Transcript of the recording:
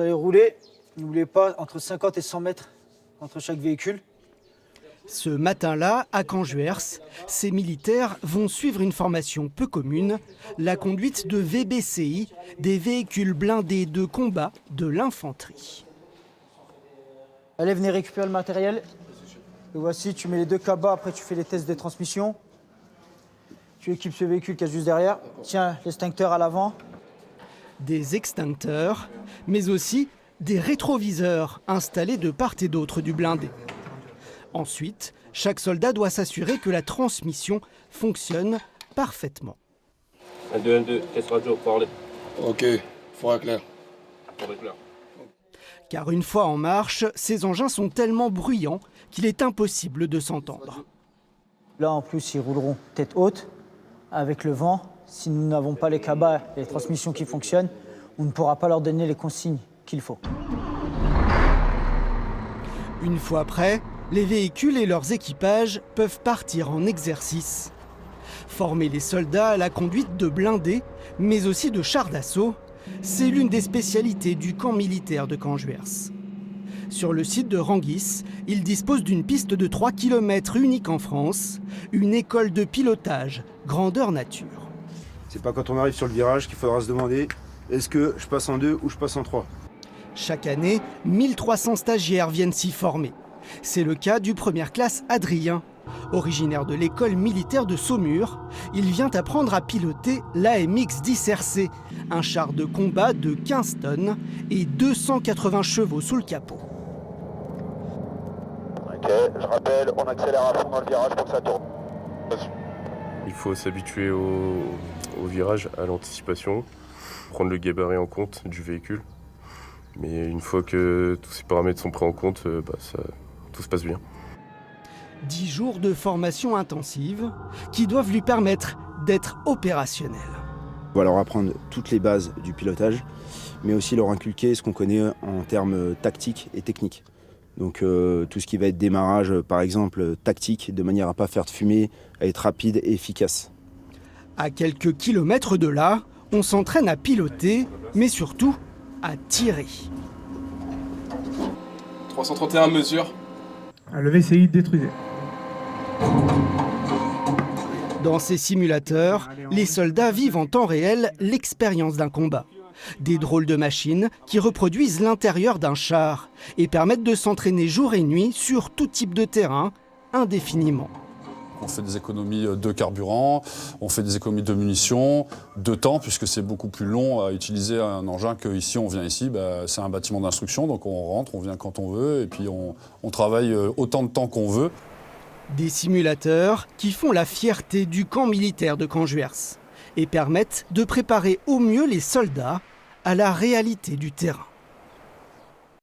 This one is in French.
Vous allez rouler, n'oubliez pas, entre 50 et 100 mètres entre chaque véhicule. Ce matin-là, à Canjuers, ces militaires vont suivre une formation peu commune, la conduite de VBCI, des véhicules blindés de combat de l'infanterie. Allez, venez récupérer le matériel. Et voici, tu mets les deux cabas, après tu fais les tests des transmissions. Tu équipes ce véhicule qui est juste derrière. Tiens, l'extincteur à l'avant. Des extincteurs, mais aussi des rétroviseurs installés de part et d'autre du blindé. Ensuite, chaque soldat doit s'assurer que la transmission fonctionne parfaitement. 1-2-1-2, test radio, parlez. Ok, forêt clair. Car une fois en marche, ces engins sont tellement bruyants qu'il est impossible de s'entendre. Là, en plus, ils rouleront tête haute, avec le vent. Si nous n'avons pas les cabas et les transmissions qui fonctionnent, on ne pourra pas leur donner les consignes qu'il faut. Une fois prêts, les véhicules et leurs équipages peuvent partir en exercice. Former les soldats à la conduite de blindés, mais aussi de chars d'assaut, c'est l'une des spécialités du camp militaire de Canjuers. Sur le site de Rangis, il dispose d'une piste de 3 km unique en France, une école de pilotage grandeur nature. C'est pas quand on arrive sur le virage qu'il faudra se demander est-ce que je passe en 2 ou je passe en 3. Chaque année, 1300 stagiaires viennent s'y former. C'est le cas du première classe Adrien. Originaire de l'école militaire de Saumur, il vient apprendre à piloter l'AMX-10RC, un char de combat de 15 tonnes et 280 chevaux sous le capot. Ok, je rappelle, on accélère à fond dans le virage pour que ça tourne. Il faut s'habituer au virage, à l'anticipation, prendre le gabarit en compte du véhicule. Mais une fois que tous ces paramètres sont pris en compte, tout se passe bien. 10 jours de formation intensive qui doivent lui permettre d'être opérationnel. On va leur apprendre toutes les bases du pilotage, mais aussi leur inculquer ce qu'on connaît en termes tactiques et techniques. Donc tout ce qui va être démarrage, par exemple, tactique, de manière à ne pas faire de fumée, à être rapide et efficace. À quelques kilomètres de là, on s'entraîne à piloter, mais surtout à tirer. 331 mesures. Le VCI détruisé. Dans ces simulateurs, les soldats vivent en temps réel l'expérience d'un combat. Des drôles de machines qui reproduisent l'intérieur d'un char et permettent de s'entraîner jour et nuit sur tout type de terrain, indéfiniment. On fait des économies de carburant, on fait des économies de munitions, de temps, puisque c'est beaucoup plus long à utiliser un engin qu'ici, on vient ici, c'est un bâtiment d'instruction, donc on rentre, on vient quand on veut, et puis on travaille autant de temps qu'on veut. Des simulateurs qui font la fierté du camp militaire de Canjuers et permettent de préparer au mieux les soldats à la réalité du terrain.